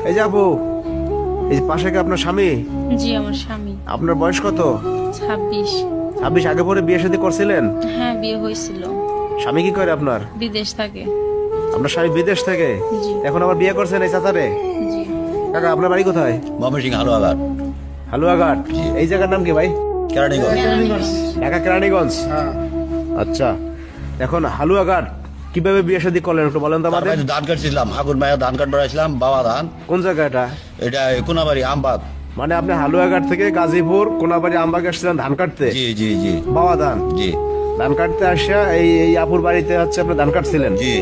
এই যে আপু, এই পাশে কি আপনার স্বামী? জি আমার স্বামী। আপনার বয়স কত? 26। 26? আগে পরে বিয়ে শাদী করছিলেন? হ্যাঁ বিয়ে হয়েছিল। স্বামী কি করে আপনার? বিদেশ থাকে। আপনার স্বামী বিদেশ থেকে? জি। এখন আবার বিয়ে করছেন এই চাচারে? জি। কাকা আপনার বাড়ি কোথায়? ময়মনসিংহ হালুয়াঘাট। হালুয়াঘাট? এই জায়গার নাম কি ভাই? কেরানীগঞ্জ। ঢাকা কেরানীগঞ্জ। আচ্ছা, এখন হালুয়াঘাট কিভাবে বিয়ে শাদী করলেন একটু বলেন তো আমাদের। ধান কাটছিলাম, আগুন মায়ের ধান কাট বেড়াইছিলাম, বাবা ধান। কোন জায়গা এটা? এটা কোনাবাড়ি আমবাগ। মানে আপনি হালুয়াঘাট থেকে গাজীপুর কোনাবাড়ি আমবাগে আসছিলেন ধান কাটতে? জি জি জি বাবা ধান? জি ধান কাটতে আসিয়া এই এই আপুর বাড়িতে হচ্ছে আপনি ধান কাটছিলেন? জি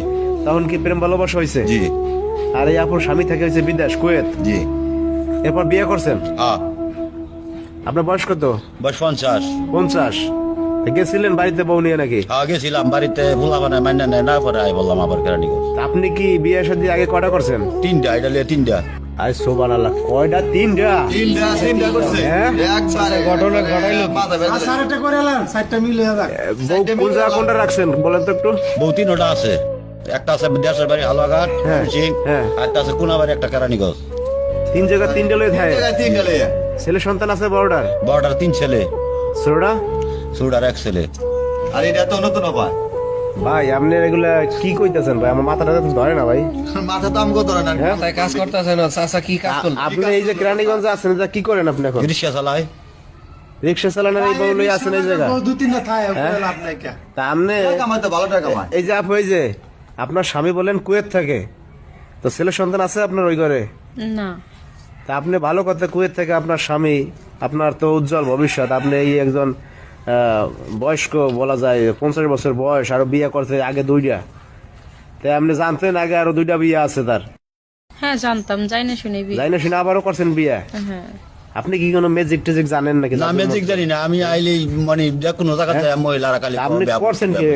তখন কি প্রেম ভালোবাসা হয়েছে? জি আর এই আপুর স্বামী থেকে হয়েছে বিদেশ, কুয়েত। জি। এরপর বিয়ে করছেন? হ্যাঁ। আপনার বয়স কত? বয়স 50। 50? গেছিলেন বাড়িতে বউ নিয়ে নাকি? হ্যাঁ গেছিলাম, বাড়িতে ভুলা বানায় মাইনা নেয় না, পরে বললাম আবার কেরানীগঞ্জ। তা আপনি কি বিয়ে শাদী আগে কয়টা করছেন? 3টা, এটা লিয়ে 3টা। আরে সুবহানাল্লাহ, কয়টা? 3টা? হ্যাঁ? ঘটনা ঘটাইলো বউ কোন জায়গা কোনটা রাখছেন বলেন তো একটু। বউ 3টা আছে। একটা আছে দেশের বাড়ি হালুয়াঘাট, হ্যাঁ, ময়মনসিংহ, হ্যাঁ। আর একটা আছে কোনাবাড়ি, একটা কেরানীগঞ্জ। 3 জায়গা 3টা লয়ে থাকে? ছেলে সন্তান আছে বড়টার? বড়টার 3 ছেলে, ছোটটা? ছোটটার 1 ছেলে। আর এটা তো নতুন পায় ভাই আপনি এগুলা কি কইতাছেন ভাই? আমার মাথাটা তো ধরে না ভাই। মাথা তো আমগো ধরে না। হ্যাঁ? তাই কাজ করতেছে না চাচা, কি কাজ করলো? আপনি এই যে কেরানীগঞ্জে আছেন, এটা কি করেন আপনি এখন? রিক্সা চালায়। রিক্সা চালানোর এই বউ লই আছেন এই জায়গা? দুই তিনটা থায় হ্যাঁ? লাভ নাই কে তা আপনি কামাই তো ভালো টাকা কামায়। এই যে আপু, এই যে আপনার স্বামী বলেন কুয়েত থাকে, তো ছেলে সন্তান আছে আপনার ওই ঘরে? না। তা আপনি ভালো কথা, কুয়েত থেকে আপনার স্বামী, আপনার তো উজ্জ্বল ভবিষ্যৎ, আপনি এই একজন বয়স্ক বলা যায় 50 বছর বয়স, আরো বিয়ে করতে আগে 2টা, তাই আপনি জানতেন আগে আরো 2টা বিয়ে আছে তার? হ্যাঁ জানতাম, যাই না শুনে বিয়ে। যাই না শুনে আবারও করছেন বিয়ে? হ্যাঁ। আপনি কি কোনো ম্যাজিক টেজিক জানেন নাকি? না ম্যাজিক জানি না আমি, আইলেই মানে যে কোনো জায়গাতে মহিলারা খালি আপনি করছেন কি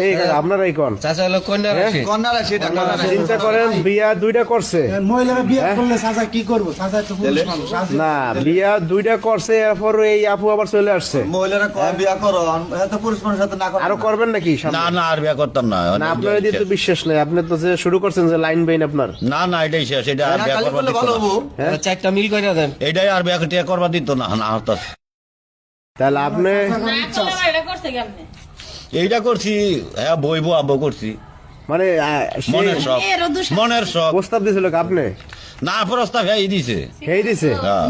এই আপনারাই কোন চাচা হলো কন্যা রাশি। কন্যারা সেটা চিন্তা করেন, বিয়া 2টা করছে? মহিলারা বিয়ে করলে সাজা কি করবো? সাজা তো পুরুষ মানুষ। না, বিয়া 2টা করছে, এরপর এই আপু আবার চলে আসছে। মহিলারা কয় বিয়া করো, এত পুরুষ মানুষের সাথে না করো। আরো করবেন নাকি সামনে? না না আর বিয়া করতাম না। না আপনার এদিকে তো বিশ্বাস নেই, আপনি তো যে শুরু করছেন যে লাইন বেইন আপনার। না না এটাই শেষ, এটা আর বিয়া কালি করবা করলে দিত ভালো না। হবো। হ্যাঁ? 4টা মিল করে দেন। এটাই আর বিয়া টিয়া করবা দিত না। না হতাশ। তাহলে আপনি এইটা করছি, হ্যাঁ বইবো আব্বু করছি, মানে মনের শখ, মনের শখ। প্রস্তাব দিয়েছিল কি আপনি? না প্রস্তাব হ্যাঁ দিছে। এই দিছে? হ্যাঁ।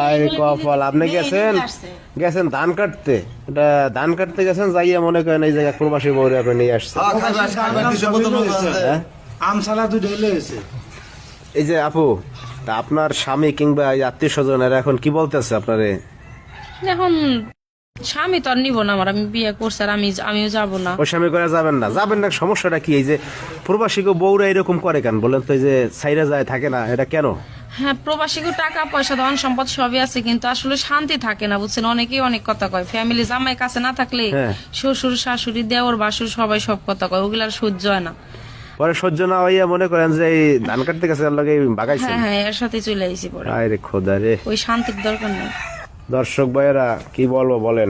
আরে কপাল, আপনি গেছেন ধান কাটতে, এটা ধান কাটতে গেছেন, যাইয়া মনে করেন এই জায়গায় প্রবাসী বউরে আপনি নিয়ে আসছে। হ্যাঁ, খাইবার 200 বোতল আছে। হ্যাঁ? আমসালা দুটো হয়েছে। এই যে আপু, তা আপনার স্বামী কিংবা আত্মীয় স্বজনেরা এখন কি বলতেছে আপনারে? এখন স্বামী তো আর নিব না আমার, আমি বিয়ে করছি আর আমিও যাব না। ওই স্বামী করে যাবেন না? যাবেন না, সমস্যাটা কি? এই যে প্রবাসী বউরা এরকম করে কেন বলেন তো? এই যে সাইরা যায় থাকে না, এটা কেন? হ্যাঁ প্রবাসীকে টাকা পয়সা ধন সম্পদ সবই আছে, কিন্তু আসলে শান্তি থাকে না বুঝছেন। অনেকেই অনেক কথা কয়, ফ্যামিলি জামাই কাছে না থাকলে হ্যাঁ। শ্বশুর শাশুড়ি দেওর বাসুর সবাই সব কথা কয়, ওগুলার সহ্য হয় না। পরে সহ্য না হইয়া মনে করেন যে এই ধান কাটতে গেছে এর লগে বাগাইছেন? হ্যাঁ হ্যাঁ এর সাথে চলে আইছি পরে। আরে খোদা রে। ওই শান্তির দরকার নেই। দর্শক ভাইয়েরা কি বলবো বলেন?